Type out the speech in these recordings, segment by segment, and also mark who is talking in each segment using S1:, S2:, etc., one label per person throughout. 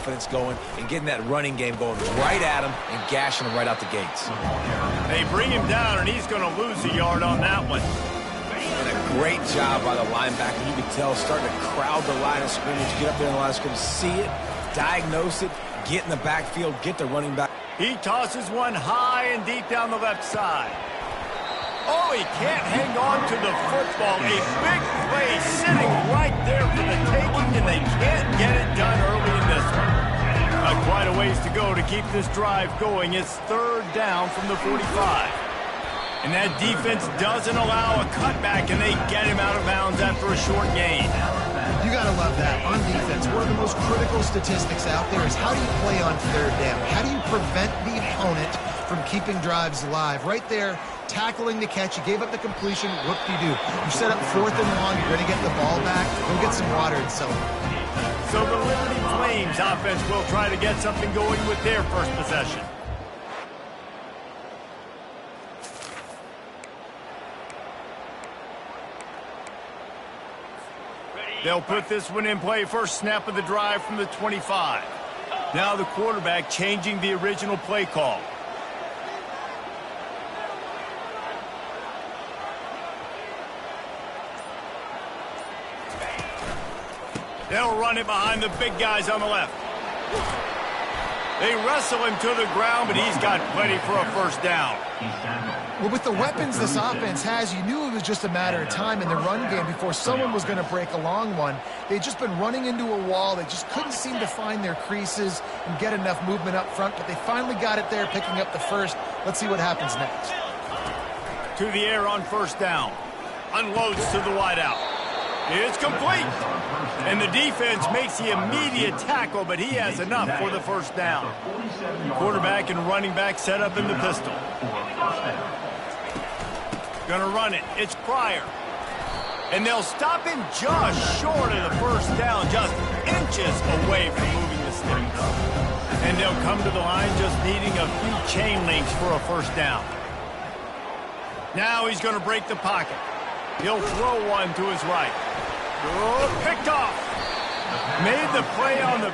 S1: confidence going and getting that running game going right at him and gashing him right out the gates.
S2: They bring him down, and he's going to lose a yard on that one.
S1: And a great job by the linebacker. You can tell starting to crowd the line of scrimmage, get up there in the line of scrimmage, see it, diagnose it, get in the backfield, get the running back.
S2: He tosses one high and deep down the left side. Oh, he can't hang on to the football. A big play sitting right there for the taking, and they can't get it done early in this one. Quite a ways to go to keep this drive going. It's third down from the 45. And that defense doesn't allow a cutback, and they get him out of bounds after a short gain.
S3: You got to love that. On defense, one of the most critical statistics out there is how do you play on third down? How do you prevent the opponent from keeping drives alive? Right there, tackling the catch. You gave up the completion. What do? You set up 4th and long. You're going to get the ball back. Go get some water and celebrate.
S2: So the Liberty Flames offense will try to get something going with their first possession. They'll put this one in play. First snap of the drive from the 25. Now the quarterback changing the original play call. They'll run it behind the big guys on the left. They wrestle him to the ground, but he's got plenty for a first down.
S3: Well, with the weapons this offense has, you knew it was just a matter of time in the run game before someone was going to break a long one. They'd just been running into a wall. They just couldn't seem to find their creases and get enough movement up front, but they finally got it there, picking up the first. Let's see what happens next.
S2: To the air on first down. Unloads to the wideout. It's complete. And the defense makes the immediate tackle, but he has enough for the first down. Quarterback and running back set up in the pistol. Gonna run it. It's Pryor. And they'll stop him just short of the first down, just inches away from moving the sticks. And they'll come to the line just needing a few chain links for a first down. Now he's going to break the pocket. He'll throw one to his right. Oh, picked off. Made the play on the...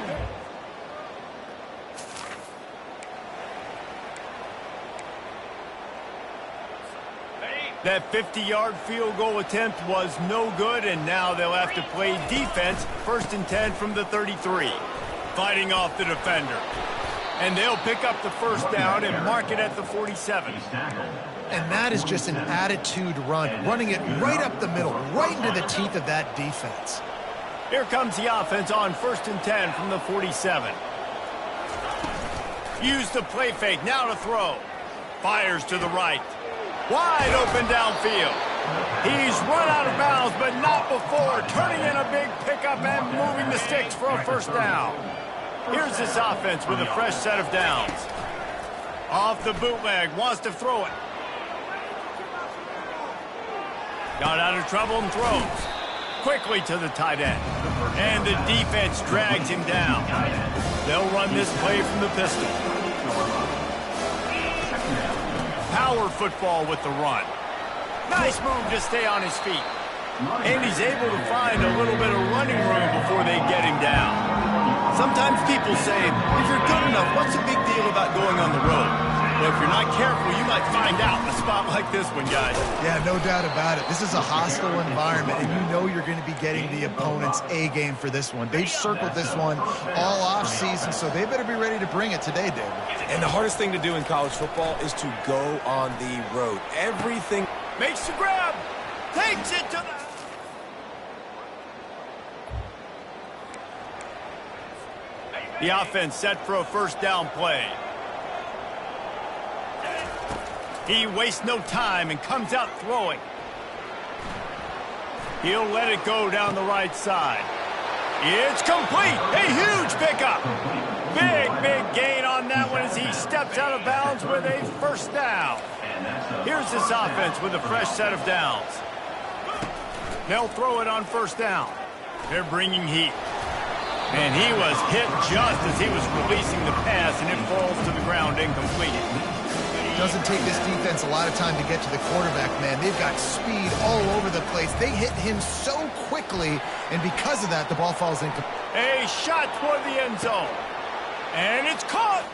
S2: That 50-yard field goal attempt was no good, and now they'll have to play defense. 1st and 10 from the 33. Fighting off the defender. And they'll pick up the first down and mark it at the 47.
S3: And that is just an attitude run, running it right up the middle, right into the teeth of that defense.
S2: Here comes the offense on 1st and 10 from the 47. Use the play fake, now to throw. Fires to the right. Wide open downfield. He's run out of bounds, but not before. Turning in a big pickup and moving the sticks for a first down. Here's this offense with a fresh set of downs. Off the bootleg, wants to throw it. Got out of trouble and throws. Quickly to the tight end. And the defense drags him down. They'll run this play from the pistol. Power football with the run. Nice move to stay on his feet. And he's able to find a little bit of running room before they get him down. Sometimes people say, if you're good enough, what's the big deal about going on the road? Well, if you're not careful, you might find out in a spot like this one, guys.
S3: Yeah, no doubt about it. This is a hostile environment, and you know you're going to be getting the opponent's A game for this one. They've circled this one all off season, so they better be ready to bring it today, David.
S1: And the hardest thing to do in college football is to go on the road. Everything
S2: makes the grab, takes it to the... The offense set for a first down play. He wastes no time and comes out throwing. He'll let it go down the right side. It's complete. A huge pickup. Big gain on that one as he steps out of bounds with a first down. Here's this offense with a fresh set of downs. They'll throw it on first down. They're bringing heat. And he was hit just as he was releasing the pass, and it falls to the ground incomplete.
S3: Doesn't take this defense a lot of time to get to the quarterback, man. They've got speed all over the place. They hit him so quickly, and because of that, the ball falls incomplete.
S2: A shot toward the end zone. And it's caught.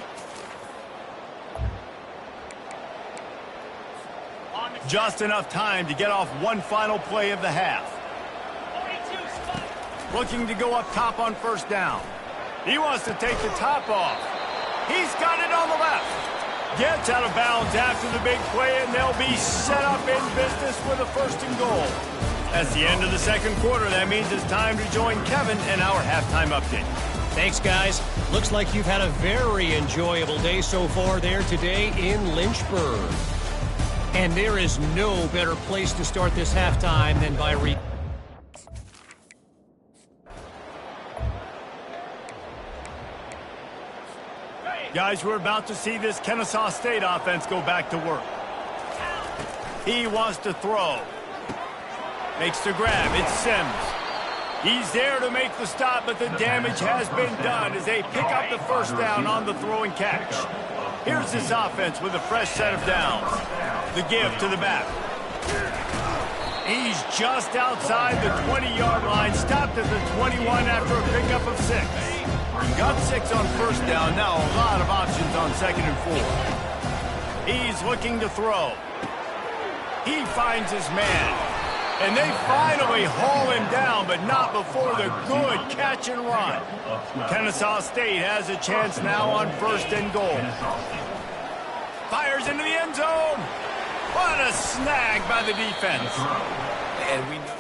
S2: Just enough time to get off one final play of the half. Looking to go up top on first down. He wants to take the top off. He's got it on the left. Gets out of bounds after the big play, and they'll be set up in business with a 1st and goal. That's the end of the second quarter. That means it's time to join Kevin in our halftime update.
S4: Thanks, guys. Looks like you've had a very enjoyable day so far there today in Lynchburg. And there is no better place to start this halftime than by
S2: Guys, we're about to see this Ncaa State offense go back to work. He wants to throw. Makes the grab. It's Sims. He's there to make the stop, but the damage has been done as they pick up the 1st down on the throw and catch. Here's this offense with a fresh set of downs. The give to the back. He's just outside the 20-yard line, stopped at the 21 after a pickup of 6. Got 6 on 1st down, now a lot of options on 2nd and 4. He's looking to throw. He finds his man. And they finally haul him down, but not before the good catch and run. Ncaa State has a chance now on 1st and goal. Fires into the end zone. What a snag by the defense.
S1: And we know.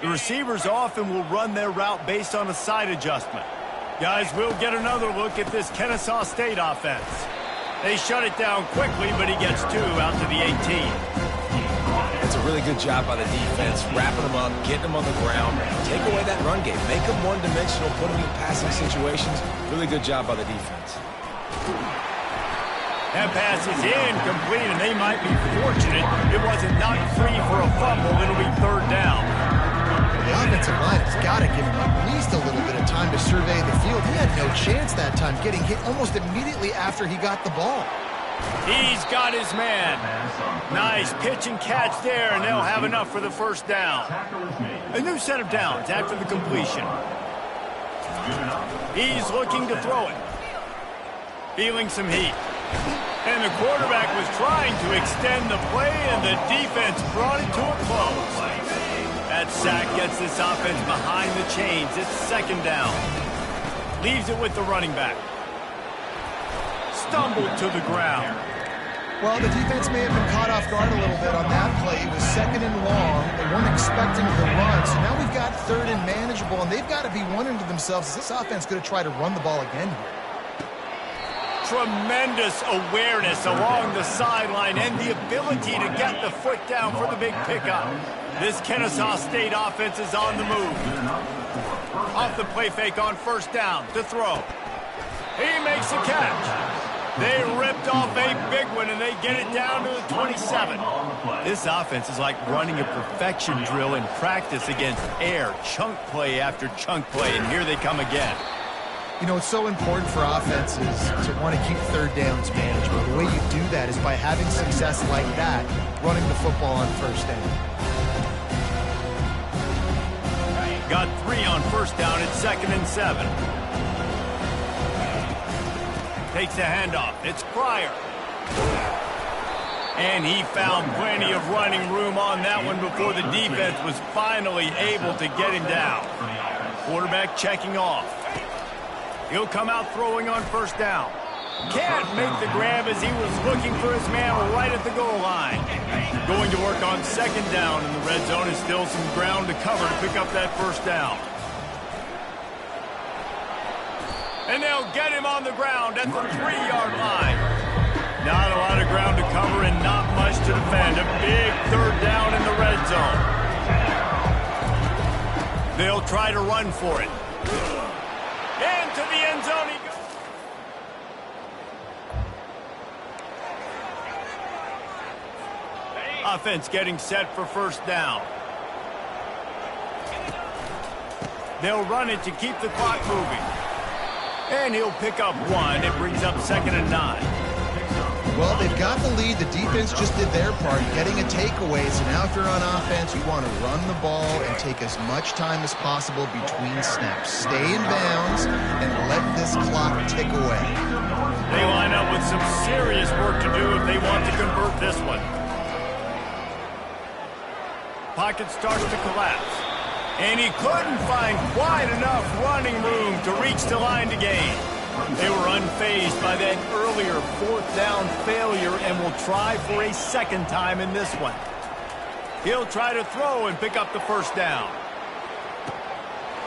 S2: The receivers often will run their route based on a side adjustment. Guys, we'll get another look at this Ncaa State offense. They shut it down quickly, but he gets 2 out to the 18.
S1: It's a really good job by the defense, wrapping them up, getting them on the ground, take away that run game, make them one-dimensional, put them in passing situations. Really good job by the defense.
S2: That pass is incomplete, and they might be fortunate it wasn't knocked free for a fumble. It'll be 3rd down.
S3: The offensive line has got to give him at least a little bit of time to survey the field. He had no chance that time, getting hit almost immediately after he got the ball.
S2: He's got his man. Nice pitch and catch there, and they'll have enough for the 1st down. A new set of downs after the completion. He's looking to throw it. Feeling some heat. And the quarterback was trying to extend the play, and the defense brought it to a close. That sack gets this offense behind the chains. It's 2nd down. Leaves it with the running back. Stumbled to the ground.
S3: Well, the defense may have been caught off guard a little bit on that play. It was 2nd and long. They weren't expecting the run. So now we've got 3rd and manageable, and they've got to be wondering to themselves, is this offense going to try to run the ball again here?
S2: Tremendous awareness along the sideline and the ability to get the foot down for the big pickup. This Ncaa State offense is on the move. Off the play fake on 1st down to throw. He makes the catch. They ripped off a big one, and they get it down to the 27. This offense is like running a perfection drill in practice against air, chunk play after chunk play, and here they come again.
S3: You know, it's so important for offenses to want to keep 3rd downs manageable. The way you do that is by having success like that, running the football on 1st down.
S2: Got 3 on 1st down. It's 2nd and 7. Takes the handoff. It's Pryor. And he found plenty of running room on that one before the defense was finally able to get him down. Quarterback checking off. He'll come out throwing on 1st down. Can't make the grab as he was looking for his man right at the goal line. Going to work on 2nd down, and the red zone is still some ground to cover to pick up that 1st down. And they'll get him on the ground at the 3-yard line. Not a lot of ground to cover and not much to defend. A big 3rd down in the red zone. They'll try to run for it. Into the end zone he goes. Offense getting set for 1st down. They'll run it to keep the clock moving. And he'll pick up 1. It brings up 2nd and 9.
S3: Well, they've got the lead. The defense just did their part, getting a takeaway. So now if you're on offense, you want to run the ball and take as much time as possible between snaps. Stay in bounds and let this clock tick away.
S2: They line up with some serious work to do if they want to convert this one. Pocket starts to collapse. And he couldn't find quite enough running room to reach the line to gain. They were unfazed by that earlier fourth down failure and will try for a second time in this one. He'll try to throw and pick up the first down.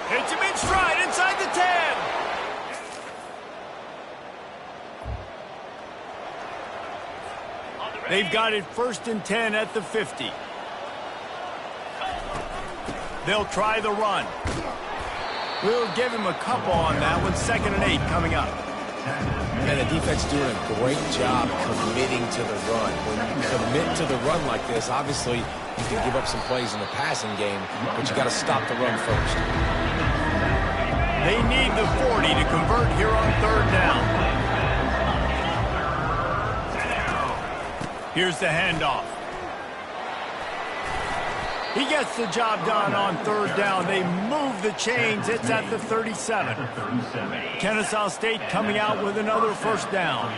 S2: Hits him in stride inside the 10. They've got it 1st and 10 at the 50. They'll try the run. We'll give him a couple on that one. 2nd and 8 coming up.
S1: And the defense doing a great job committing to the run. When you commit to the run like this, obviously you can give up some plays in the passing game, but you got to stop the run first.
S2: They need the 40 to convert here on 3rd down. Here's the handoff. He gets the job done on 3rd down. They move the chains. It's at the 37. Ncaa State coming out with another 1st down.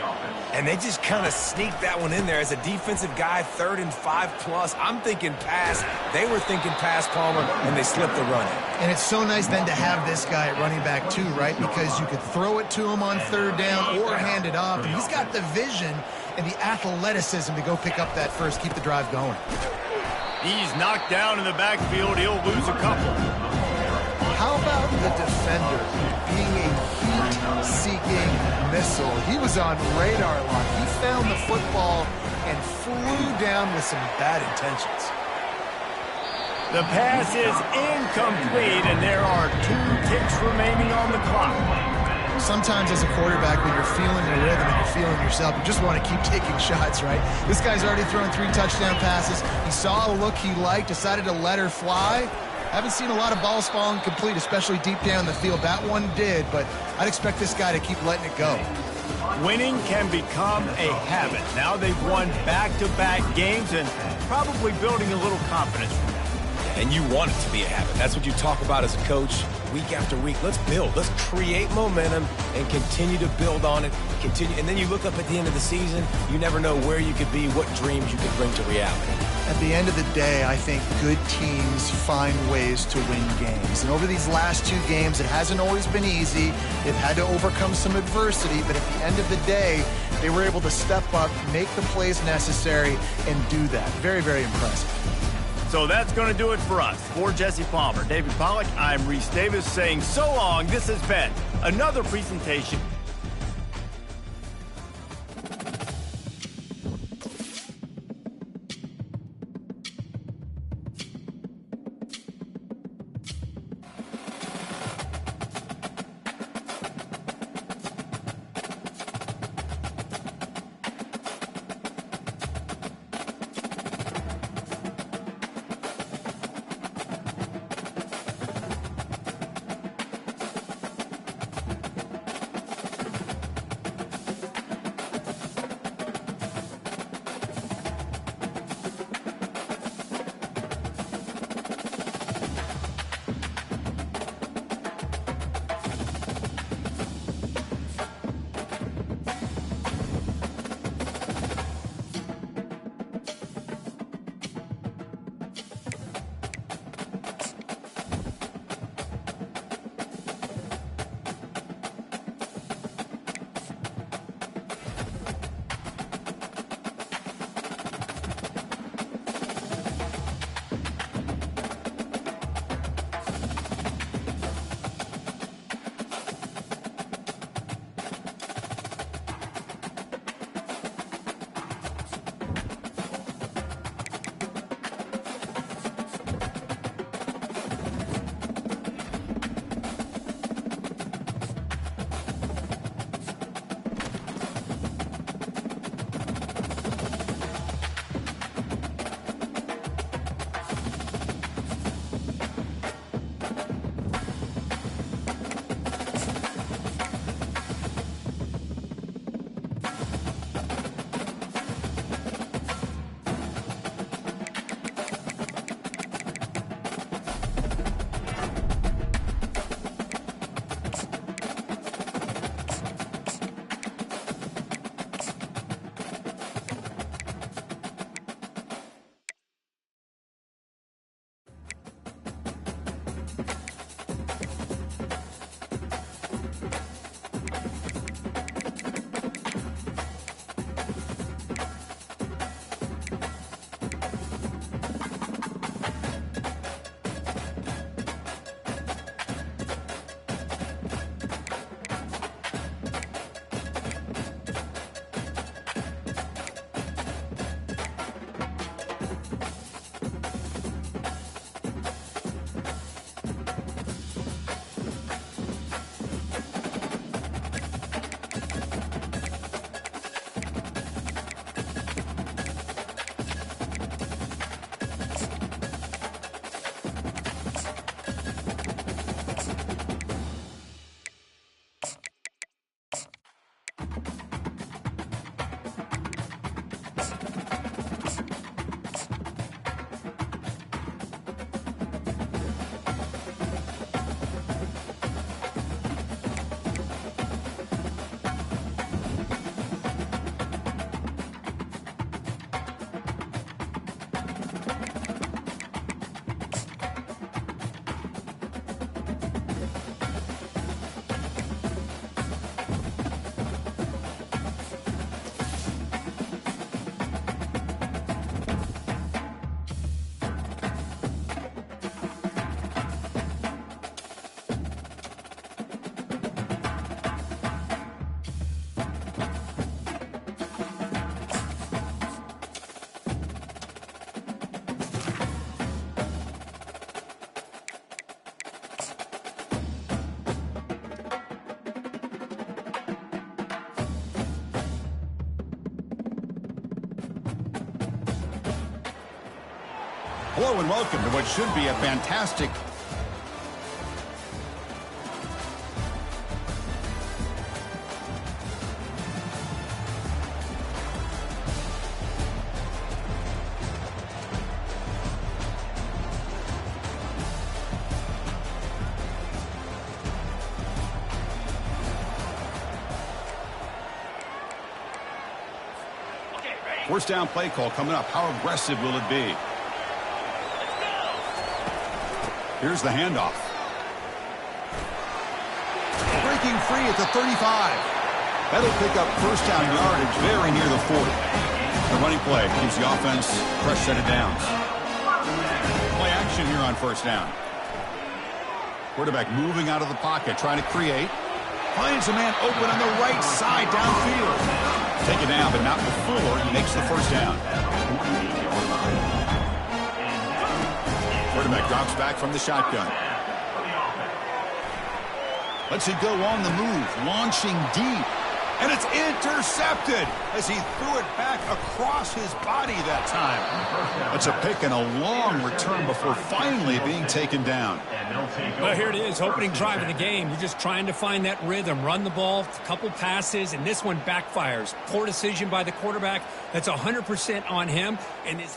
S1: And they just kind of sneaked that one in there. As a defensive guy, 3rd and 5+. I'm thinking pass. They were thinking pass, Palmer, and they slipped the run in.
S3: And it's so nice then to have this guy at running back too, right? Because you could throw it to him on 3rd down or hand it off. And he's got the vision and the athleticism to go pick up that first, keep the drive going.
S2: He's knocked down in the backfield. He'll lose a couple.
S3: How about the defender being a heat-seeking missile? He was on radar lock. He found the football and flew down with some bad intentions.
S2: The pass is incomplete, and there are 2 ticks remaining on the clock.
S3: Sometimes as a quarterback, when you're feeling your rhythm and you're feeling yourself, you just want to keep taking shots, right? This guy's already thrown 3 touchdown passes. He saw a look he liked, decided to let her fly. Haven't seen a lot of balls falling complete, especially deep down the field. That one did, but I'd expect this guy to keep letting it go.
S2: Winning can become a habit. Now they've won back-to-back games and probably building a little confidence from that.
S1: And you want it to be a habit. That's what you talk about as a coach week after week. Let's build. Let's create momentum and continue to build on it. Continue, and then you look up at the end of the season, you never know where you could be, what dreams you could bring to reality.
S3: At the end of the day, I think good teams find ways to win games. And over these last 2 games, it hasn't always been easy. They've had to overcome some adversity, but at the end of the day, they were able to step up, make the plays necessary, and do that. Very, very impressive.
S2: So that's going to do it for us. For Jesse Palmer, David Pollack, I'm Reese Davis saying so long. This has been another presentation
S5: Hello and welcome to what should be a fantastic first down play call coming up. How aggressive will it be? Here's the handoff.
S3: Breaking free at the 35.
S5: That'll pick up first down yardage very near the 40. The running play keeps the offense fresh set of downs. Play action here on first down. Quarterback moving out of the pocket, trying to create. Finds a man open on the right side downfield. Take it down, but not before he makes the first down. Quarterback drops back from the shotgun. Lets it go on the move, launching deep. And it's intercepted as he threw it back across his body that time. That's a pick and a long return before finally being taken down.
S4: Well, here it is, opening drive of the game. You're just trying to find that rhythm, run the ball, a couple passes, and this one backfires. Poor decision by the quarterback. That's 100% on him. And his...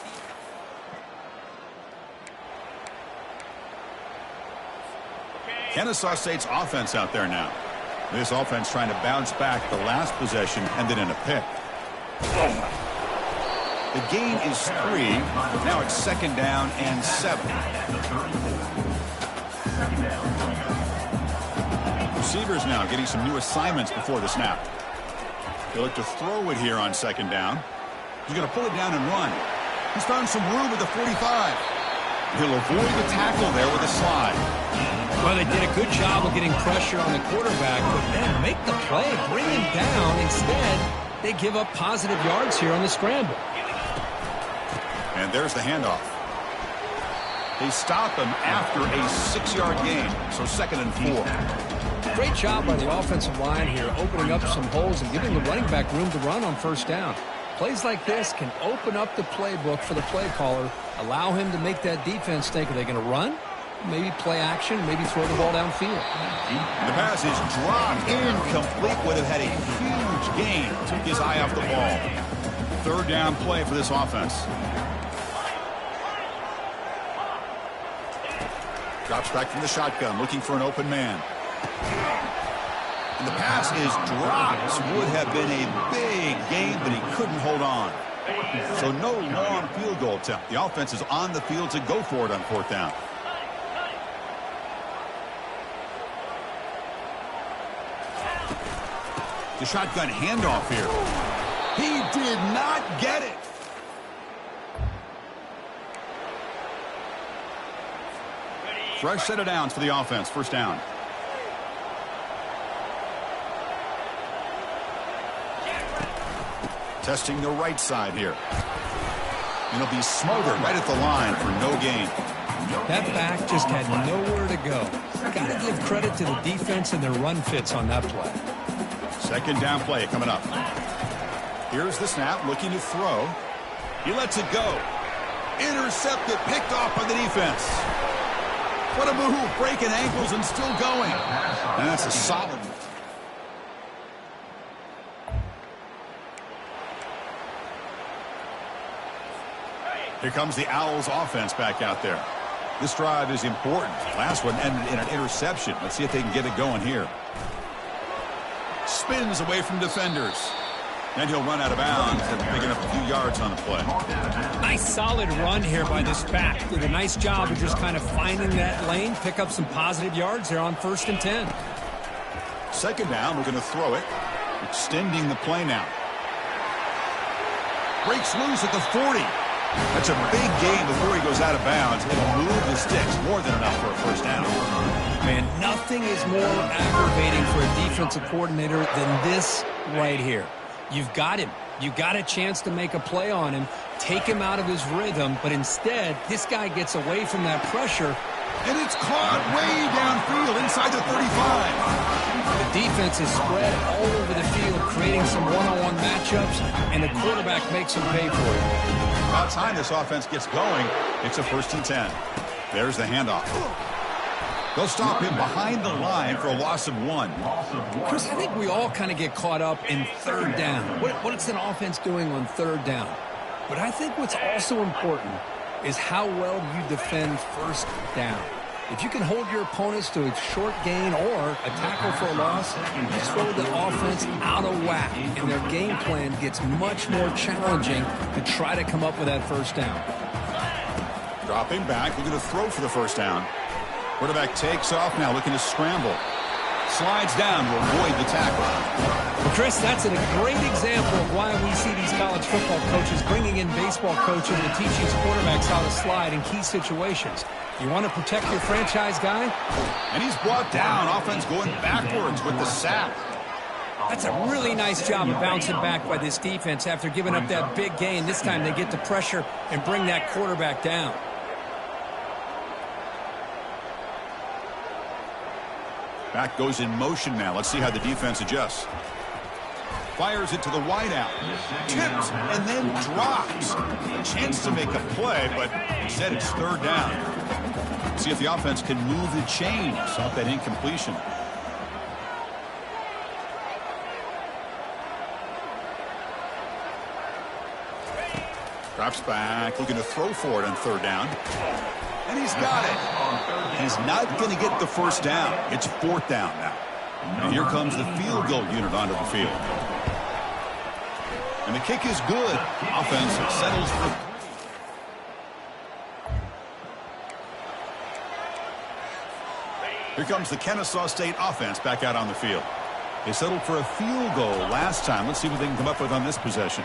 S5: Ncaa State's offense out there now. This offense trying to bounce back the last possession and then in a pick. The gain is 3. Now it's second down and 7. Receivers now getting some new assignments before the snap. They look to throw it here on second down. He's going to pull it down and run. He's found some room at the 45. He'll avoid the tackle there with a slide.
S4: Well, they did a good job of getting pressure on the quarterback, but then make the play, bring him down. Instead, they give up positive yards here on the scramble.
S5: And there's the handoff. They stop him after a 6-yard gain, so second and 4.
S4: Great job by the offensive line here, opening up some holes and giving the running back room to run on first down. Plays like this can open up the playbook for the play caller, allow him to make that defense think, are they going to run? Maybe play action, maybe throw the ball downfield.
S5: The pass is dropped, incomplete, would have had a huge gain. Took his eye off the ball. Third down play for this offense. Drops back from the shotgun, looking for an open man. And the pass is dropped. Would have been a big gain, but he couldn't hold on. So no long field goal attempt. The offense is on the field to go for it on fourth down. The shotgun handoff here. He did not get it. Fresh set of downs for the offense. First down. Testing the right side here. And he'll be smothered right at the line for no gain.
S4: That back just had nowhere to go. Got to give credit to the defense and their run fits on that play.
S5: Second down play coming up. Here's the snap, looking to throw. He lets it go. Intercepted, picked off by the defense. What a move, breaking ankles and still going. And that's a solid. Here comes the Owls offense back out there. This drive is important. Last one ended in an interception. Let's see if they can get it going here. Spins away from defenders. And he'll run out of bounds, picking up a few yards on the play.
S4: Nice solid run here by this back. Did a nice job of just kind of finding that lane, pick up some positive yards there on 1st and 10.
S5: Second down, we're going to throw it. Extending the play now. Breaks loose at the 40. That's a big gain before he goes out of bounds. It'll move the sticks more than enough for a first down.
S4: Man, nothing is more aggravating for a defensive coordinator than this right here. You've got him. You got a chance to make a play on him, take him out of his rhythm, but instead, this guy gets away from that pressure.
S5: And it's caught way downfield inside the 35.
S4: The defense is spread all over the field, creating some one-on-one matchups, and the quarterback makes him pay for it.
S5: About time this offense gets going. It's a 1st and 10. There's the handoff. They'll stop him behind the line for a loss of 1.
S4: Chris, I think we all kind of get caught up in 3rd down. What is an offense doing on 3rd down? But I think what's also important is how well you defend 1st down. If you can hold your opponents to a short gain or a tackle for a loss, you throw the offense out of whack, and their game plan gets much more challenging to try to come up with that 1st down.
S5: Dropping back, looking to throw for the 1st down. Quarterback takes off now, looking to scramble. Slides down to avoid the tackle.
S4: Well, Chris, that's a great example of why we see these college football coaches bringing in baseball coaches to teach these quarterbacks how to slide in key situations. You want to protect your franchise guy?
S5: And he's brought down. Offense going backwards with the sack.
S4: That's a really nice job of bouncing back by this defense after giving up that big gain. This time they get the pressure and bring that quarterback down.
S5: Back goes in motion now. Let's see how the defense adjusts. Fires it to the wideout. Tipped and then drops. A chance to make a play, but instead it's 3rd down. See if the offense can move the chains off that incompletion. Drops back, looking to throw for it on 3rd down. And he's got it. He's not going to get the 1st down. It's 4th down now. And here comes the field goal unit onto the field. And the kick is good. Offense settles for 3. Here comes the Ncaa State offense back out on the field. They settled for a field goal last time. Let's see what they can come up with on this possession.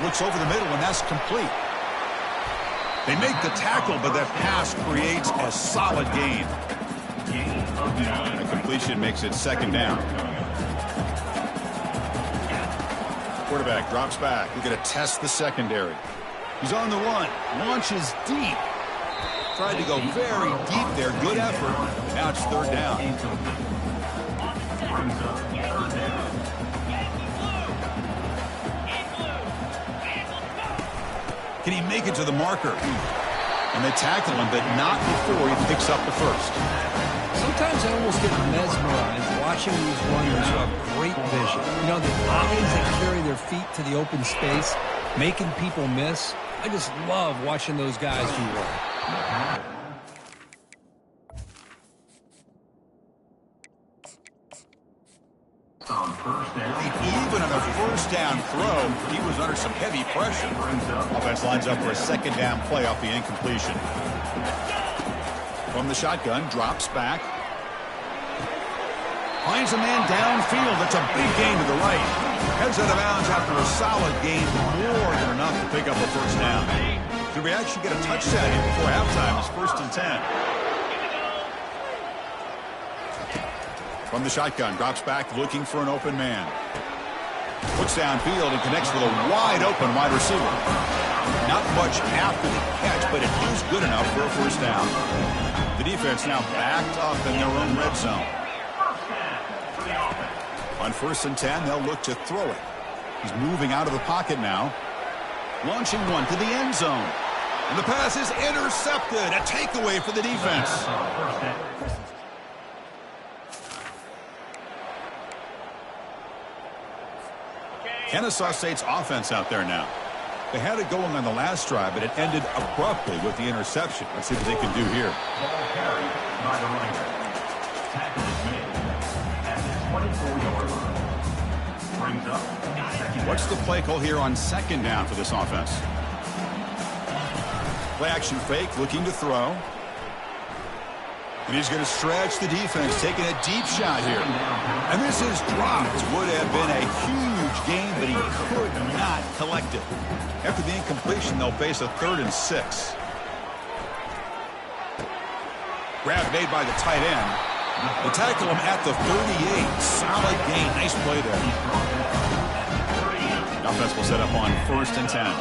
S5: Looks over the middle, and that's complete. They make the tackle, but that pass creates a solid gain. The completion makes it 2nd down. Quarterback drops back. We're going to test the secondary. He's on the run. Launches deep. Tried to go very deep there. Good effort. Now it's 3rd down. Can he make it to the marker? And they tackle him, but not before he picks up the 1st.
S4: Sometimes I almost get mesmerized watching these runners who have great vision. You know, the eyes that carry their feet to the open space, making people miss. I just love watching those guys do work.
S5: Even on a 1st down throw, he was under some heavy pressure. Offense lines up for a 2nd down play off the incompletion. From the shotgun, drops back. Finds a man downfield. That's a big gain to the right. Heads out of bounds after a solid gain, more than enough to pick up a 1st down. Did we actually get a touchdown here before halftime? It's 1st and 10. From the shotgun, drops back, looking for an open man. Puts downfield and connects with a wide-open wide receiver. Not much after the catch, but it is good enough for a 1st down. The defense now backed up in their own red zone. On 1st and 10, they'll look to throw it. He's moving out of the pocket now. Launching one to the end zone. And the pass is intercepted. A takeaway for the defense. Ncaa State's offense out there now. They had it going on the last drive, but it ended abruptly with the interception. Let's see what they can do here.
S6: Ball carried by the running back. Tackle is made at the 24-yard line. Brings up second.
S5: What's the play call here on 2nd down for this offense? Play action fake, looking to throw. And he's going to stretch the defense, taking a deep shot here. And this is dropped. Would have been a huge gain, but he could not collect it. After the incompletion, they'll face a 3rd and 6. Grab made by the tight end. They tackle him at the 38. Solid gain. Nice play there. The offense will set up on 1st and 10.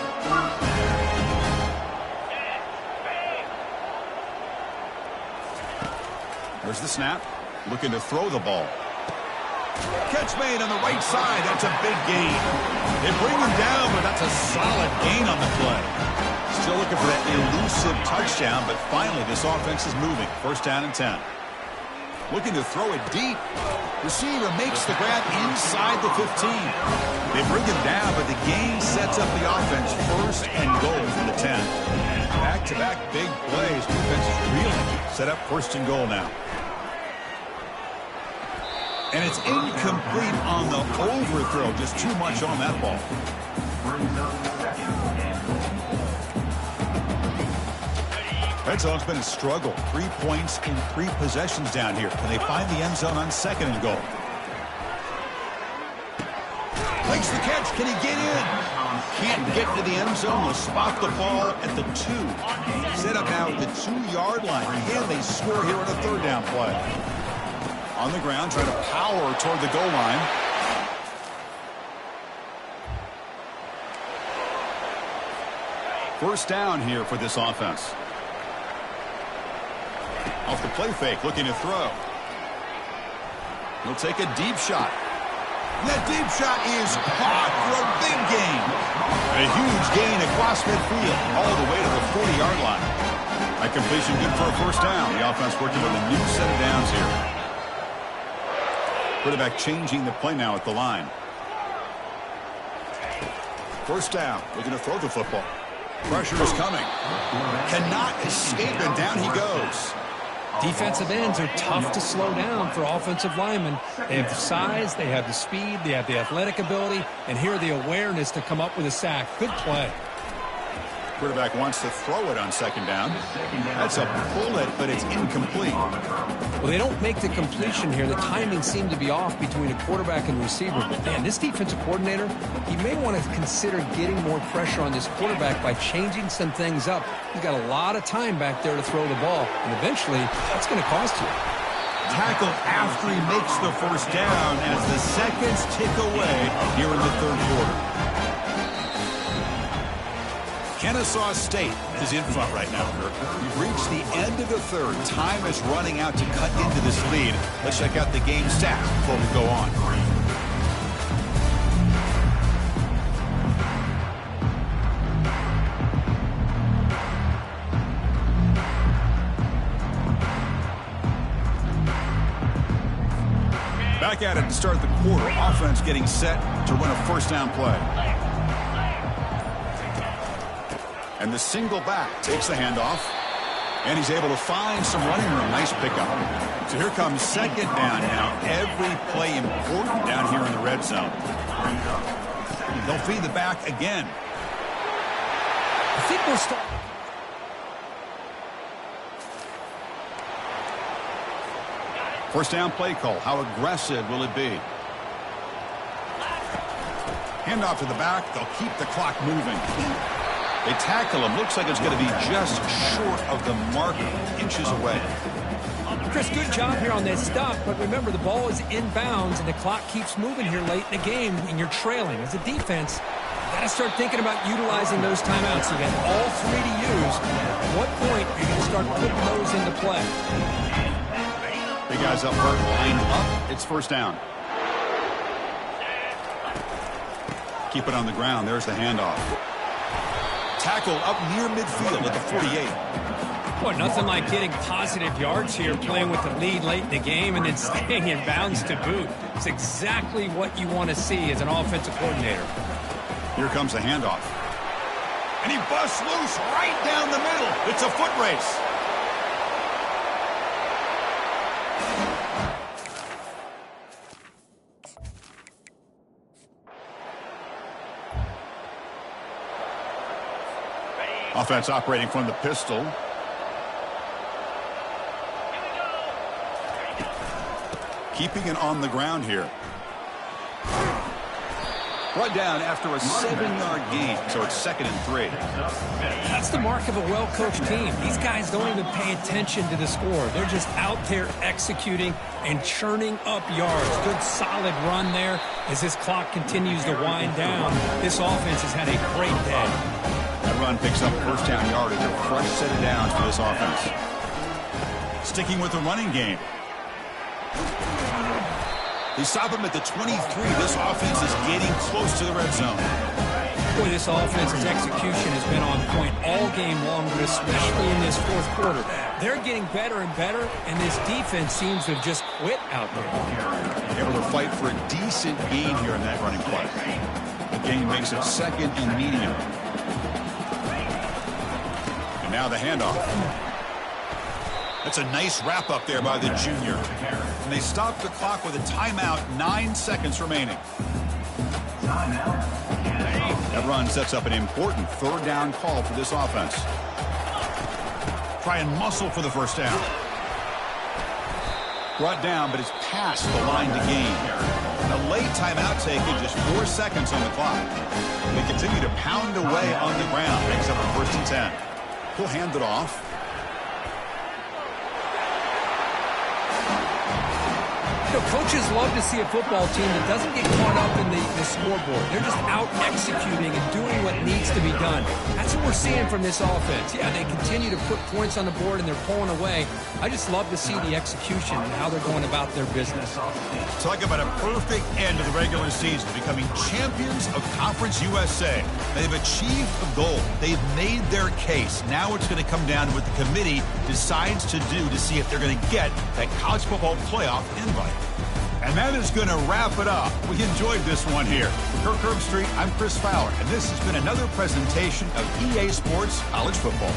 S5: There's the snap. Looking to throw the ball. Catch made on the right side. That's a big gain. They bring him down, but that's a solid gain on the play. Still looking for that elusive touchdown, but finally this offense is moving. First down and 10. Looking to throw it deep. Receiver makes the grab inside the 15. They bring him down, but the gain sets up the offense. First and goal from the 10. Back-to-back big plays. Defense is reeling. Set up first and goal now. And it's incomplete on the overthrow. Just too much on that ball. Red zone's been a struggle. 3 points in 3 possessions down here. Can they find the end zone on second and goal? Makes the catch. Can he get in? Can't get to the end zone. Will spot the ball at the 2. Set up now at the 2-yard line. Can they score here on a third down play? On the ground, trying to power toward the goal line. First down here for this offense. Off the play fake, looking to throw. He'll take a deep shot. And that deep shot is caught for a big gain. A huge gain across midfield, all the way to the 40-yard line. That completion good for a first down. The offense working with a new set of downs here. Quarterback changing the play now at the line. First down, looking to throw the football. Pressure is coming. Cannot escape, and down he goes.
S4: Defensive ends are tough to slow down for offensive linemen. They have the size, they have the speed, they have the athletic ability, and here the awareness to come up with a sack. Good play.
S5: Quarterback wants to throw it on second down. That's a bullet, but it's incomplete.
S4: Well, they don't make the completion here. The timing seemed to be off between a quarterback and receiver. But, man, this defensive coordinator, he may want to consider getting more pressure on this quarterback by changing some things up. He's got a lot of time back there to throw the ball, and eventually that's going to cost you.
S5: Tackled after he makes the first down as the seconds tick away here in the third quarter. Ncaa State is in front right now. We've reached the end of the third. Time is running out to cut into this lead. Let's check out the game stats before we go on. Back at it to start the quarter. Offense getting set to run a first down play. And the single back takes the handoff. And he's able to find some running room. Nice pickup. So here comes second down now. Every play important down here in the red zone. They'll feed the back again.
S4: I think we'll start.
S5: First down play call. How aggressive will it be? Handoff to the back. They'll keep the clock moving. They tackle him. Looks like it's going to be just short of the marker, inches away.
S4: Chris, good job here on that stop, but remember the ball is inbounds and the clock keeps moving here late in the game and you're trailing. As a defense, you got to start thinking about utilizing those timeouts. You got all 3 to use. At what point are you going to start putting those into play?
S5: Big guys up front, lined up. It's first down. Keep it on the ground. There's the handoff. Tackle up near midfield at the 48.
S4: Boy, nothing like getting positive yards here, playing with the lead late in the game and then staying in bounds to boot. It's exactly what you want to see as an offensive coordinator.
S5: Here comes the handoff. And he busts loose right down the middle. It's a foot race. Offense operating from the pistol. Keeping it on the ground here. Brought down after a 7-yard gain, so it's 2nd and 3.
S4: That's the mark of a well-coached team. These guys don't even pay attention to the score. They're just out there executing and churning up yards. Good, solid run there as this clock continues to wind down. This offense has had a great day.
S5: That run picks up first down yardage, a fresh set of downs for this offense. Sticking with the running game. They stop him at the 23. This offense is getting close to the red zone.
S4: Boy, this offense's execution has been on point all game long, but especially in this fourth quarter. They're getting better and better, and this defense seems to have just quit out there.
S5: Able to fight for a decent gain here in that running play. The gain makes it second and medium. And now the handoff. That's a nice wrap up there by the junior. And they stop the clock with a timeout, 9 seconds remaining. That run sets up an important third down call for this offense. Try and muscle for the first down. Brought down, but it's past the line to gain. A late timeout taken, just 4 seconds on the clock. They continue to pound away on the ground. Makes up a first and 10. He'll hand it off.
S4: Coaches love to see a football team that doesn't get caught up in the scoreboard. They're just out executing and doing what needs to be done. That's what we're seeing from this offense. Yeah, they continue to put points on the board and they're pulling away. I just love to see the execution and how they're going about their business.
S5: Talk about a perfect end to the regular season, becoming champions of Conference USA. They've achieved a goal. They've made their case. Now it's going to come down to what the committee decides to do to see if they're going to get that college football playoff invite. And that is going to wrap it up. We enjoyed this one here. For Kirk Herbstreit, I'm Chris Fowler, and this has been another presentation of EA Sports College Football.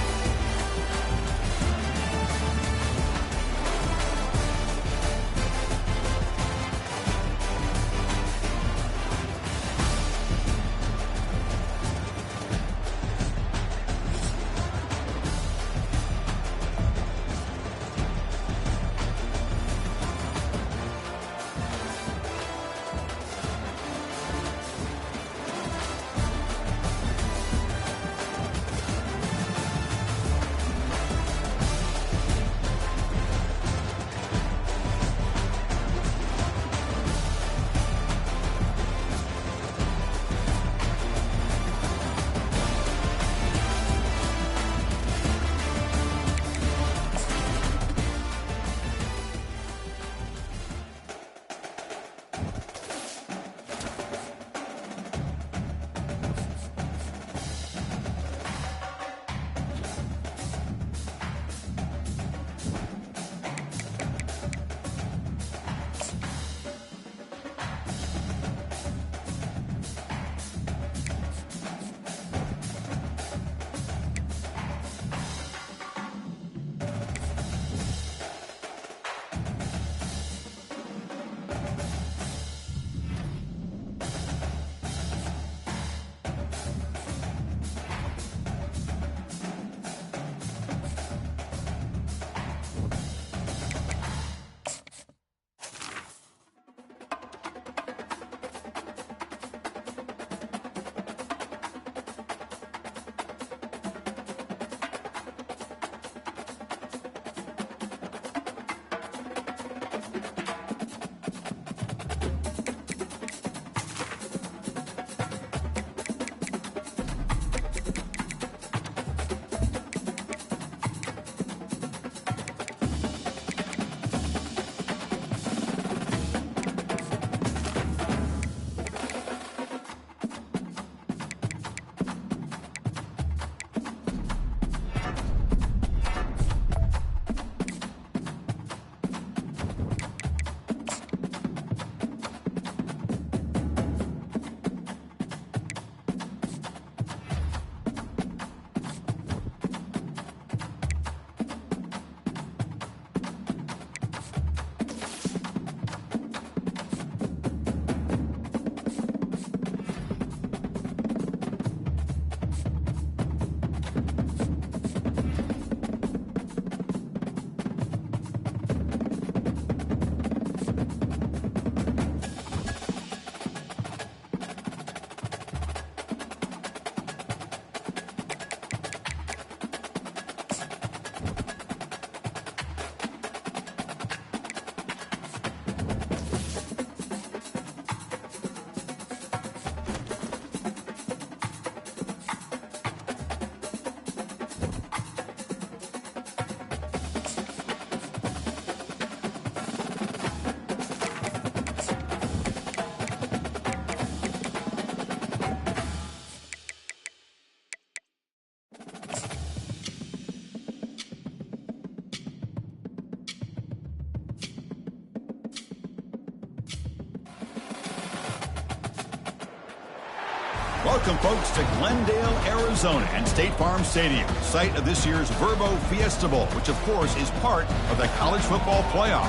S5: Welcome, folks, to Glendale, Arizona and State Farm Stadium, site of this year's Verbo Fiesta Bowl, which, of course, is part of the college football playoff.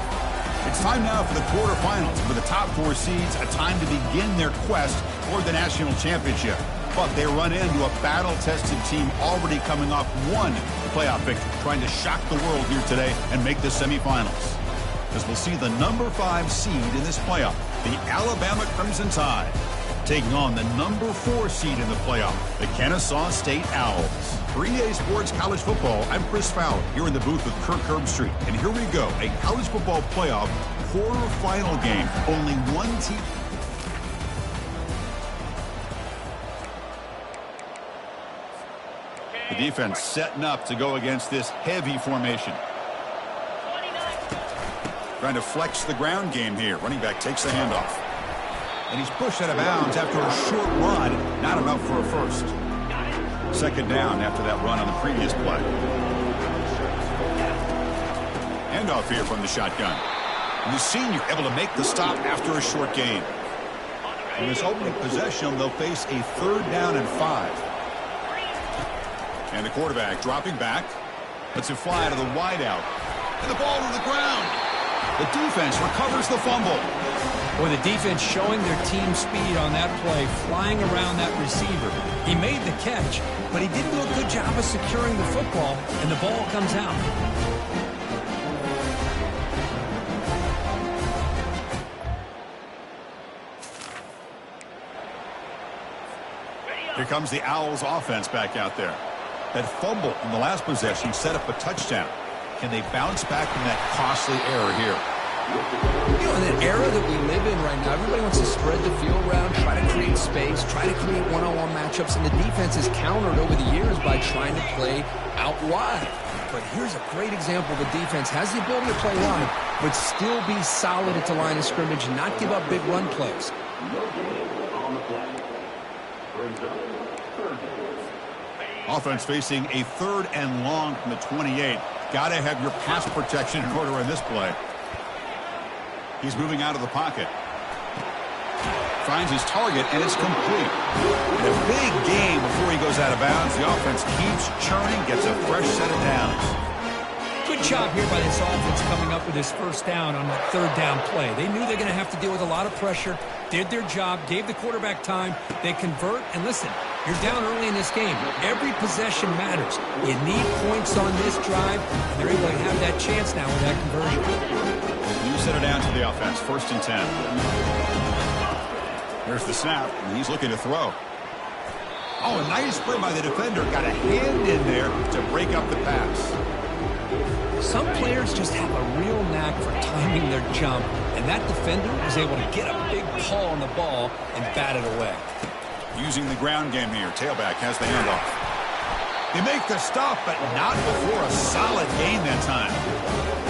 S5: It's time now for the quarterfinals, for the top 4 seeds, a time to begin their quest toward the national championship. But they run into a battle-tested team already coming off one playoff victory, trying to shock the world here today and make the semifinals. As we'll see the number 5 seed in this playoff, the Alabama Crimson Tide, taking on the number 4 seed in the playoff, the Ncaa State Owls. For EA Sports College Football, I'm Chris Fowler, here in the booth with Kirk Herbstreit. And here we go, a college football playoff quarterfinal game. Only one team. The defense setting up to go against this heavy formation. Trying to flex the ground game here. Running back takes the handoff. And he's pushed out of bounds after a short run. Not enough for a first. Second down after that run on the previous play. Handoff here from the shotgun. And the senior able to make the stop after a short gain. In this opening possession, they'll face a 3rd down and 5. And the quarterback dropping back. Lets it fly to the wideout. And the ball to the ground. The defense recovers the fumble.
S4: Boy, the defense showing their team speed on that play, flying around that receiver. He made the catch, but he didn't do a good job of securing the football, and the ball comes out.
S5: Here comes the Owls offense back out there. That fumble in the last possession set up a touchdown. Can they bounce back from that costly error here?
S4: You know, in that era that we live in right now, everybody wants to spread the field around, try to create space, try to create one-on-one matchups, and the defense has countered over the years by trying to play out wide. But here's a great example. The defense has the ability to play wide, but still be solid at the line of scrimmage and not give up big run plays.
S5: Offense facing a 3rd and long from the 28. Got to have your pass protection in order in this play. He's moving out of the pocket. Finds his target, and it's complete. And a big game before he goes out of bounds. The offense keeps churning, gets a fresh set of downs.
S4: Good job here by this offense coming up with this 1st down on that 3rd down play. They knew they're going to have to deal with a lot of pressure, did their job, gave the quarterback time. They convert, and listen, you're down early in this game. Every possession matters. You need points on this drive, and they're able to have that chance now with that conversion.
S5: You set it down to the offense, 1st and 10. There's the snap, and he's looking to throw. Oh, a nice play by the defender. Got a hand in there to break up the pass.
S4: Some players just have a real knack for timing their jump, and that defender was able to get a big pull on the ball and bat it away.
S5: Using the ground game here. Tailback has the handoff. They make the stop, but not before a solid gain that time.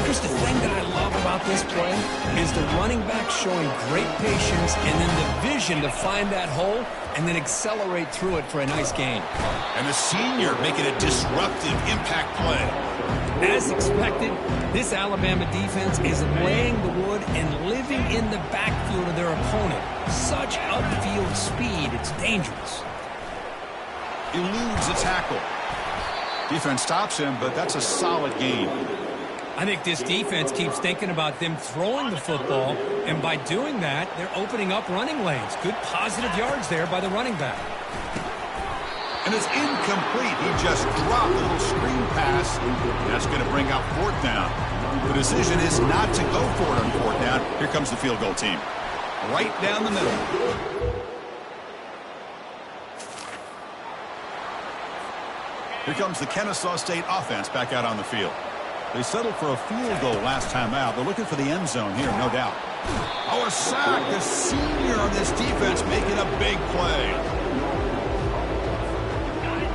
S4: Here's the thing that I love about this play is the running back showing great patience and then the vision to find that hole and then accelerate through it for a nice gain.
S5: And the senior making a disruptive impact play.
S4: As expected, this Alabama defense is laying the wood and living in the backfield of their opponent. Such upfield speed, it's dangerous.
S5: Eludes a tackle. Defense stops him, but that's a solid gain.
S4: I think this defense keeps thinking about them throwing the football, and by doing that, they're opening up running lanes. Good positive yards there by the running back.
S5: And it's incomplete. He just dropped a little screen pass. That's going to bring up 4th down. The decision is not to go for it on 4th down. Here comes the field goal team. Right down the middle. Here comes the Ncaa State offense back out on the field. They settled for a field goal last time out. They're looking for the end zone here, no doubt. Oh, a sack. The senior on this defense making a big play.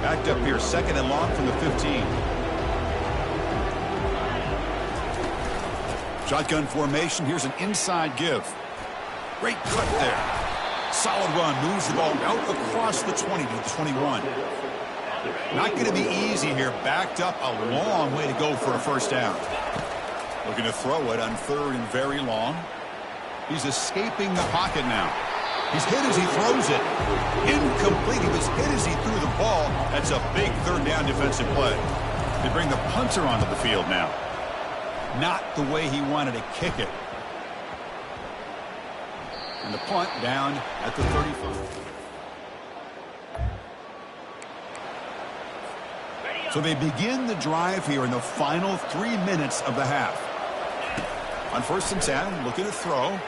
S5: Backed up here, 2nd and long from the 15. Shotgun formation. Here's an inside give. Great cut there. Solid run. Moves the ball out across the 20 to the 21. Not going to be easy here. Backed up a long way to go for a 1st down. Looking to throw it on 3rd and very long. He's escaping the pocket now. He's hit as he throws it. Incomplete. He was hit as he threw the ball. That's a big third down defensive play. They bring the punter onto the field now. Not the way he wanted to kick it. And the punt down at the 35. So they begin the drive here in the final 3 minutes of the half. On 1st and 10, looking to throw.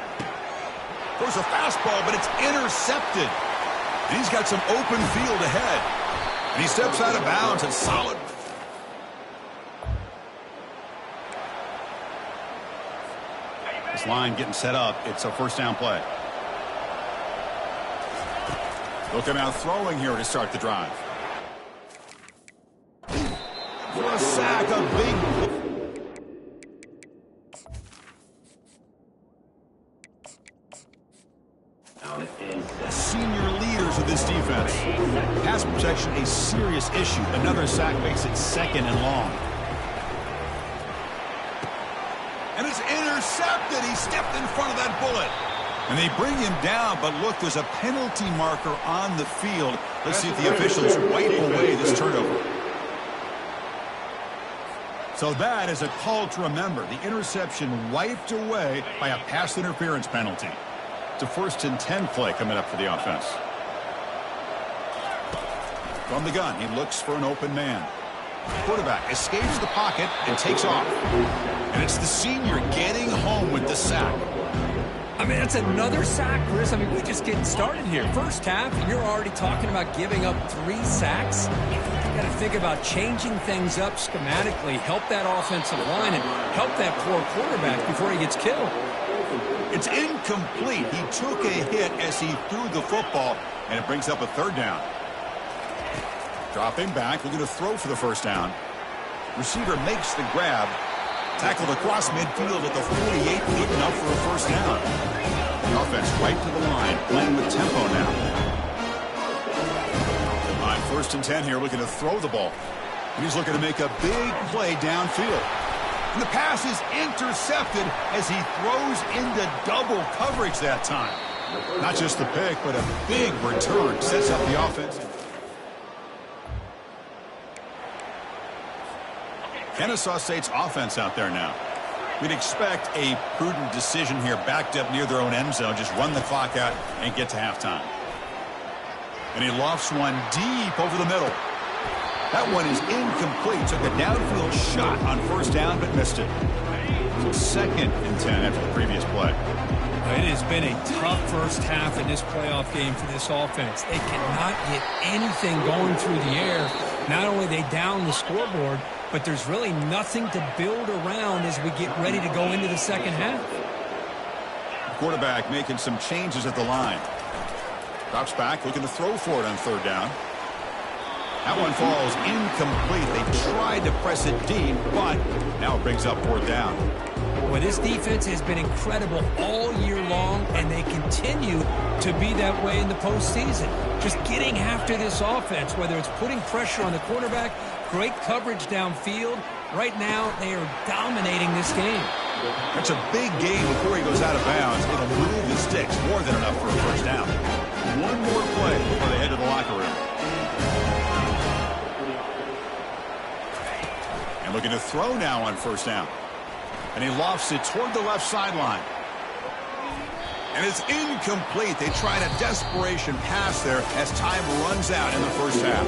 S5: Throws a fastball, but it's intercepted. And he's got some open field ahead. And he steps out of bounds and solid. This line getting set up. It's a 1st down play. They'll come out throwing here to start the drive. For a sack, a big... Senior leaders of this defense. Pass protection a serious issue. Another sack makes it 2nd and long. And it's intercepted. He stepped in front of that bullet. And they bring him down, but look, there's a penalty marker on the field. Let's see if the officials wipe away this turnover. So that is a call to remember. The interception wiped away by a pass interference penalty. It's a 1st and 10 play coming up for the offense. From the gun, he looks for an open man. Quarterback escapes the pocket and takes off. And it's the senior getting home with the sack.
S4: I mean, that's another sack, Chris. I mean, we're just getting started here. First half, and you're already talking about giving up 3 sacks. You got to think about changing things up schematically, help that offensive line, and help that poor quarterback before he gets killed.
S5: It's incomplete. He took a hit as he threw the football, and it brings up a 3rd down. Dropping back, looking to throw for the 1st down. Receiver makes the grab. Tackled across midfield at the 48, leading up for a 1st down. The offense right to the line, playing with tempo now. On 1st and 10 here, looking to throw the ball. And he's looking to make a big play downfield. And the pass is intercepted as he throws into double coverage that time. Not just the pick, but a big return. Sets up the offense. Kennesaw State's offense out there now. We'd expect a prudent decision here, backed up near their own end zone. Just run the clock out and get to halftime. And he lofts one deep over the middle. That one is incomplete. Took a downfield shot on 1st down, but missed it. So 2nd and 10 after the previous play.
S4: It has been a tough first half in this playoff game for this offense. They cannot get anything going through the air. Not only they down the scoreboard, but there's really nothing to build around as we get ready to go into the 2nd half.
S5: Quarterback making some changes at the line. Drops back, looking to throw for it on 3rd down. That one falls incomplete. They tried to press it deep, but now it brings up 4th down.
S4: Well, this defense has been incredible all year long, and they continue to be that way in the postseason. Just getting after this offense, whether it's putting pressure on the quarterback, great coverage downfield. Right now, they are dominating this game.
S5: That's a big game before he goes out of bounds. It'll move the sticks, more than enough for a 1st down. One more play before they head to the locker room. And looking to throw now on 1st down. And he lofts it toward the left sideline. And it's incomplete. They tried a desperation pass there as time runs out in the 1st half.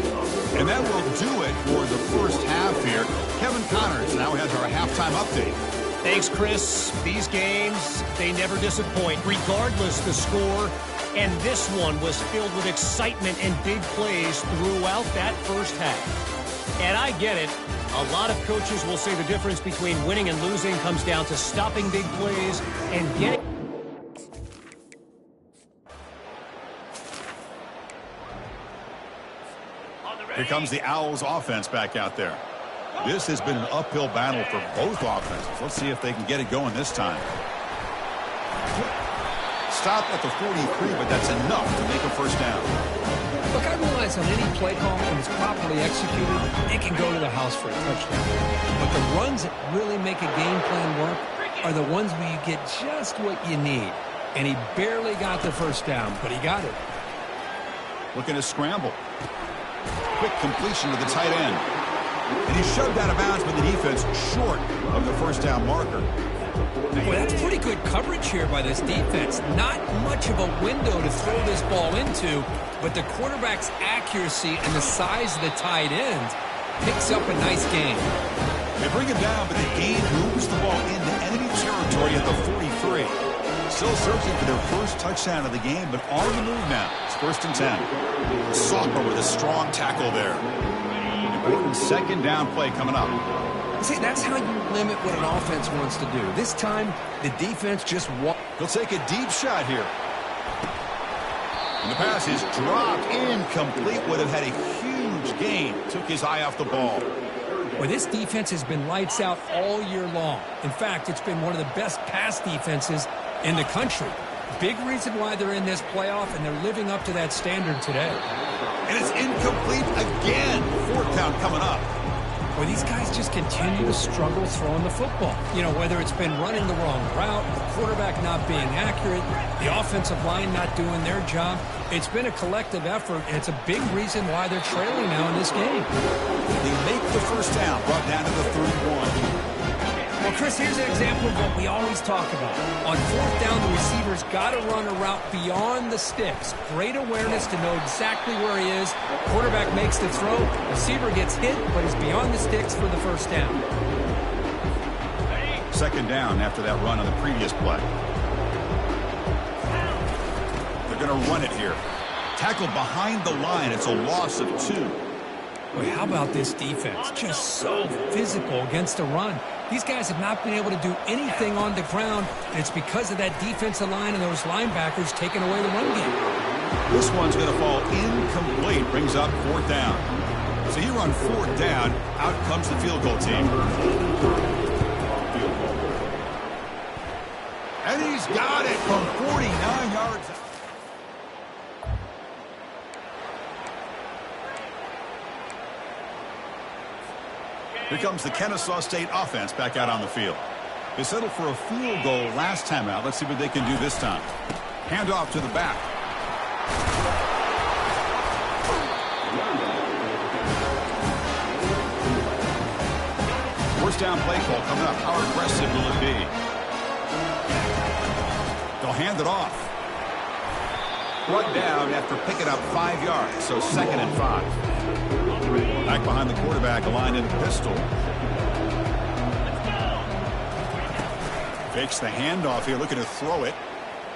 S5: And that will do it for the 1st half here. Kevin Connors now has our halftime update.
S7: Thanks, Chris. These games, they never disappoint, regardless the score. And this one was filled with excitement and big plays throughout that 1st half. And I get it. A lot of coaches will say the difference between winning and losing comes down to stopping big plays and getting...
S5: Here comes the Owls offense back out there. This has been an uphill battle for both offenses. Let's see if they can get it going this time. Stop at the 43, but that's enough to make a 1st down.
S4: Look, I realize on any play call, when it's properly executed, it can go to the house for a touchdown. But the runs that really make a game plan work are the ones where you get just what you need. And he barely got the first down, but he got it.
S5: Looking to scramble. Quick completion to the tight end. And he's shoved out of bounds by the defense short of the first down marker.
S4: Boy, that's pretty good coverage here by this defense. Not much of a window to throw this ball into, but the quarterback's accuracy and the size of the tight end picks up a nice gain.
S5: They bring him down, but the game moves the ball into enemy territory at the 43. Still searching for their first touchdown of the game, but on the move now. It's 1st and 10. Sophomore with a strong tackle there. Important second down play coming up.
S4: See, that's how you limit what an offense wants to do. This time, the defense just wants.
S5: He'll take a deep shot here. And the pass is dropped, incomplete. Would have had a huge gain. Took his eye off the ball.
S4: Well, this defense has been lights out all year long. In fact, it's been one of the best pass defenses in the country. Big reason why they're in this playoff, and they're living up to that standard today.
S5: And it's incomplete again. 4th down coming up.
S4: Well, these guys just continue to struggle throwing the football. You know, whether it's been running the wrong route, the quarterback not being accurate, the offensive line not doing their job. It's been a collective effort, and it's a big reason why they're trailing now in this game.
S5: They make the first down, brought down to the 31.
S4: Well, Chris, here's an example of what we always talk about. On 4th down, the receiver's got to run a route beyond the sticks. Great awareness to know exactly where he is. Quarterback makes the throw. Receiver gets hit, but he's beyond the sticks for the first down.
S5: 2nd down after that run on the previous play. They're going to run it here. Tackled behind the line. It's a loss of 2.
S4: Boy, how about this defense? Just so physical against the run. These guys have not been able to do anything on the ground, and it's because of that defensive line and those linebackers taking away the run game.
S5: This one's going to fall incomplete. Brings up 4th down. So he run 4th down. Out comes the field goal team. And he's got it from 49 yards. Here comes the Kennesaw State offense back out on the field. They settled for a field goal last time out. Let's see what they can do this time. Handoff to the back. First down play call coming up. How aggressive will it be? They'll hand it off. Brought down after picking up 5 yards, so 2nd and 5. Back behind the quarterback, aligned in the pistol. Fakes the handoff here, looking to throw it.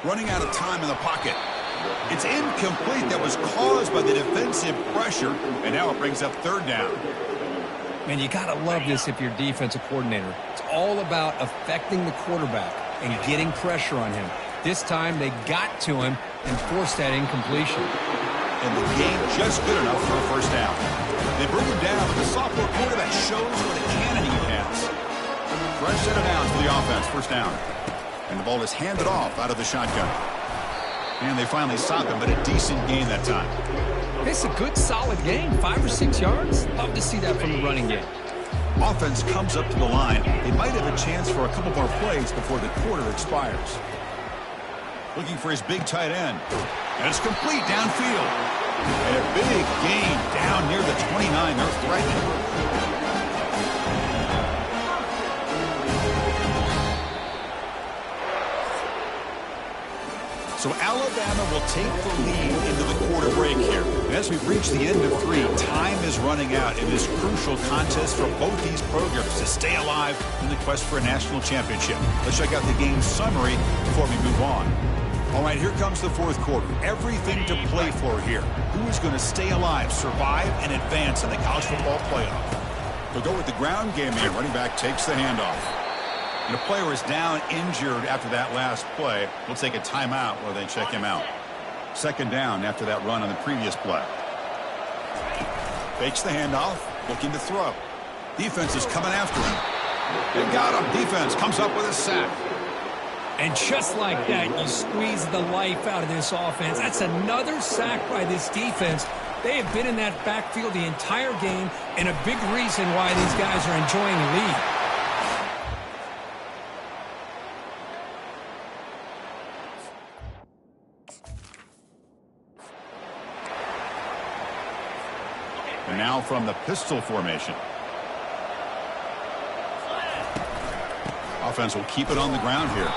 S5: Running out of time in the pocket. It's incomplete. That was caused by the defensive pressure, and now it brings up 3rd down.
S4: Man, you got to love this if you're a defensive coordinator. It's all about affecting the quarterback and getting pressure on him. This time, they got to him and forced that incompletion.
S5: And the game just good enough for a first down. They bring him down, but the sophomore quarterback shows what a cannon he has. Fresh set of downs for the offense, 1st down. And the ball is handed off out of the shotgun. And they finally stop him, but a decent gain that time.
S4: It's a good, solid game. 5 or 6 yards. Love to see that from the running game.
S5: Offense comes up to the line. They might have a chance for a couple more plays before the quarter expires. Looking for his big tight end. And it's complete downfield. And a big gain down near the 29. They're threatening. So Alabama will take the lead into the quarter break here. And as we've reached the end of 3, time is running out in this crucial contest for both these programs to stay alive in the quest for a national championship. Let's check out the game summary before we move on. All right, here comes the 4th quarter. Everything to play for here. Who is going to stay alive, survive, and advance in the college football playoff? They'll go with the ground game here. Running back takes the handoff. And a player is down injured after that last play. We'll take a timeout while they check him out. 2nd down after that run on the previous play. Fakes the handoff, looking to throw. Defense is coming after him. They got him. Defense comes up with a sack.
S4: And just like that, you squeeze the life out of this offense. That's another sack by this defense. They have been in that backfield the entire game, and a big reason why these guys are enjoying the lead.
S5: now from the pistol formation. Offense will keep it on the ground here.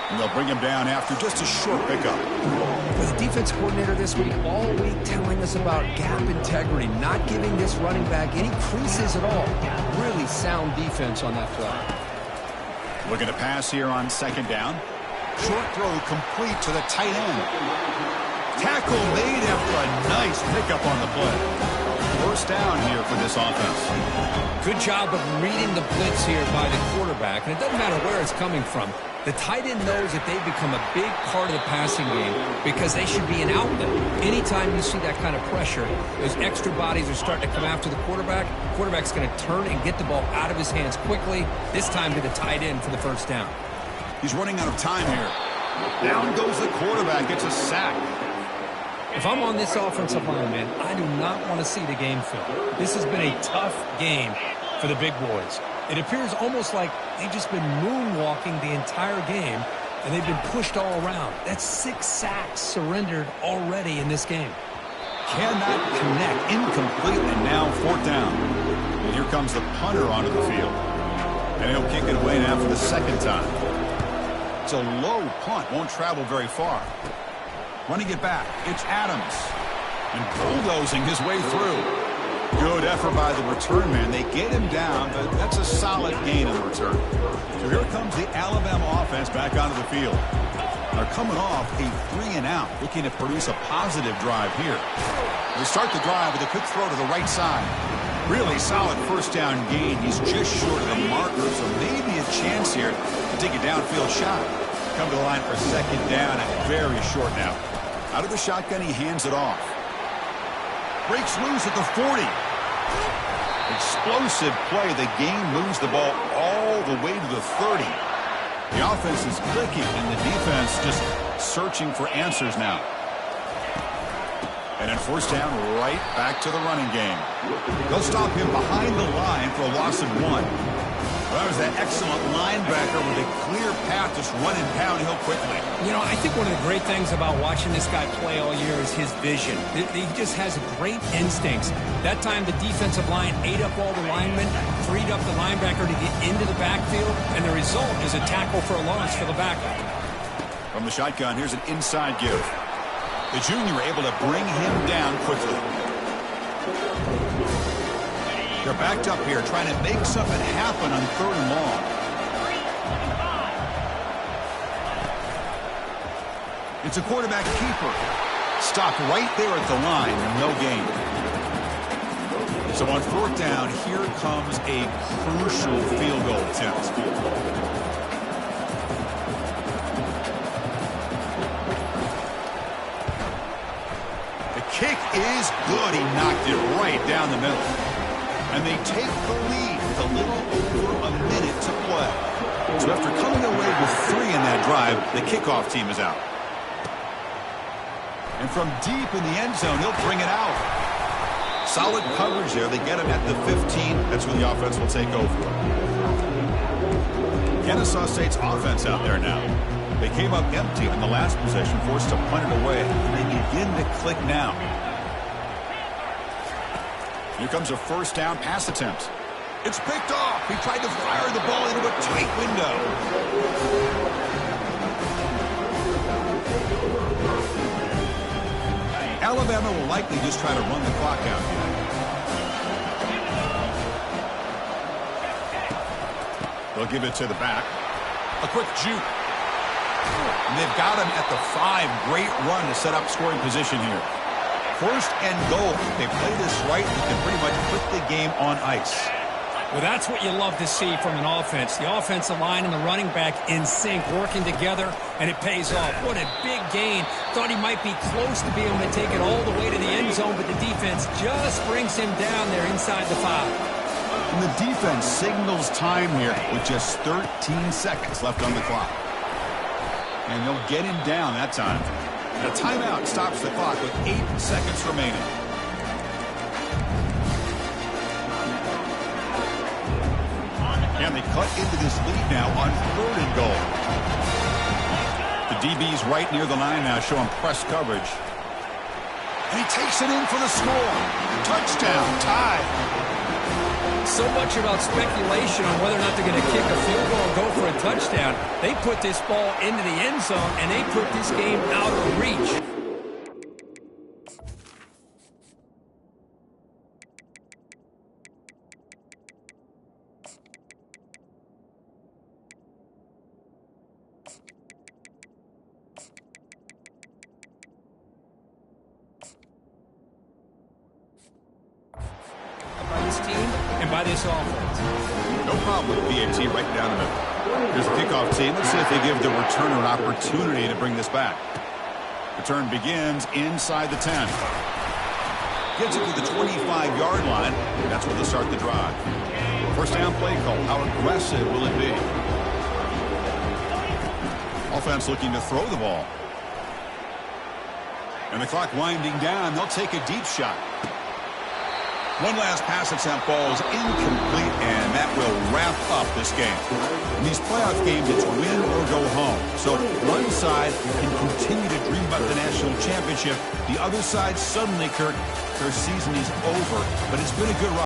S5: And they'll bring him down after just a short pickup.
S4: The defense coordinator this week, all week, telling us about gap integrity, not giving this running back any creases at all. Really sound defense on that play.
S5: Looking to pass here on second down. Short throw complete to the tight end. Tackle made after a nice pickup on the play. First down here for this offense.
S4: Good job of reading the blitz here by the quarterback, and it doesn't matter where it's coming from. The tight end knows that they've become a big part of the passing game because they should be an outlet. Anytime you see that kind of pressure, those extra bodies are starting to come after the quarterback. Quarterback's going to turn and get the ball out of his hands quickly, this time to the tight end for the first down.
S5: He's running out of time here. Down goes the quarterback. It's a sack.
S4: If I'm on this offensive line, man, I do not want to see the game film. This has been a tough game for the big boys. It appears almost like they've just been moonwalking the entire game, and they've been pushed all around. That's 6 sacks surrendered already in this game.
S5: Cannot connect, incomplete, and now fourth down. And here comes the punter onto the field. And he'll kick it away now for the second time. It's a low punt, won't travel very far. Running it back, it's Adams. And bulldozing his way through. Good effort by the return man. They get him down, but that's a solid gain in the return. So here comes the Alabama offense back onto the field. They're coming off a 3-and-out, looking to produce a positive drive here. They start the drive with a quick throw to the right side. Really solid first down gain. He's just short of the marker, so maybe a chance here to take a downfield shot. Come to the line for second down and very short now. Out of the shotgun, he hands it off. Breaks loose at the 40. Explosive play. The game moves the ball all the way to the 30. The offense is clicking, and the defense just searching for answers now. And then first down, right back to the running game. They'll stop him behind the line for a loss of 1. That was that excellent linebacker with a clear path just running downhill quickly.
S4: You know, I think one of the great things about watching this guy play all year is his vision. He just has great instincts. That time the defensive line ate up all the linemen, freed up the linebacker to get into the backfield, and the result is a tackle for a loss for the backup.
S5: From the shotgun, here's an inside give. The junior able to bring him down quickly. They're backed up here, trying to make something happen on 3rd and long. It's a quarterback keeper. Stopped right there at the line, no gain. So on 4th down, here comes a crucial field goal attempt. The kick is good. He knocked it right down the middle. And they take the lead with a little over a minute to play. So after coming away with 3 in that drive, the kickoff team is out. And from deep in the end zone, he'll bring it out. Solid coverage there. They get him at the 15. That's where the offense will take over. Kennesaw State's offense out there now. They came up empty on the last possession, forced to punt it away. And they begin to click now. Here comes a first down pass attempt. It's picked off. He tried to fire the ball into a tight window. Alabama will likely just try to run the clock out here. They'll give it to the back. A quick juke. And they've got him at the 5. Great run to set up scoring position here. 1st and goal. If they play this right, they can pretty much put the game on ice.
S4: Well, that's what you love to see from an offense. The offensive line and the running back in sync, working together, and it pays off. What a big gain. Thought he might be close to being able to take it all the way to the end zone, but the defense just brings him down there inside the 5.
S5: And the defense signals time here with just 13 seconds left on the clock. And they'll get him down that time. And a timeout stops the clock with 8 seconds remaining. And they cut into this lead now on 3rd and goal. The DB's right near the line now, showing press coverage. And he takes it in for the score. Touchdown. Tie.
S4: So much about speculation on whether or not they're going to kick a field goal or go for a touchdown. They put this ball into the end zone, and they put this game out of reach. By this team and by this offense.
S5: No problem with BAT right down the middle. Here's the kickoff team. Let's see if they give the returner an opportunity to bring this back. Return begins inside the 10. Gets it to the 25-yard line. That's where they'll start the drive. First down play call. How aggressive will it be? Offense looking to throw the ball. And the clock winding down. They'll take a deep shot. One last pass attempt, ball is incomplete, and that will wrap up this game. In these playoff games, it's win or go home. So one side can continue to dream about the national championship. The other side, suddenly, Kirk, their season is over. But it's been a good ride.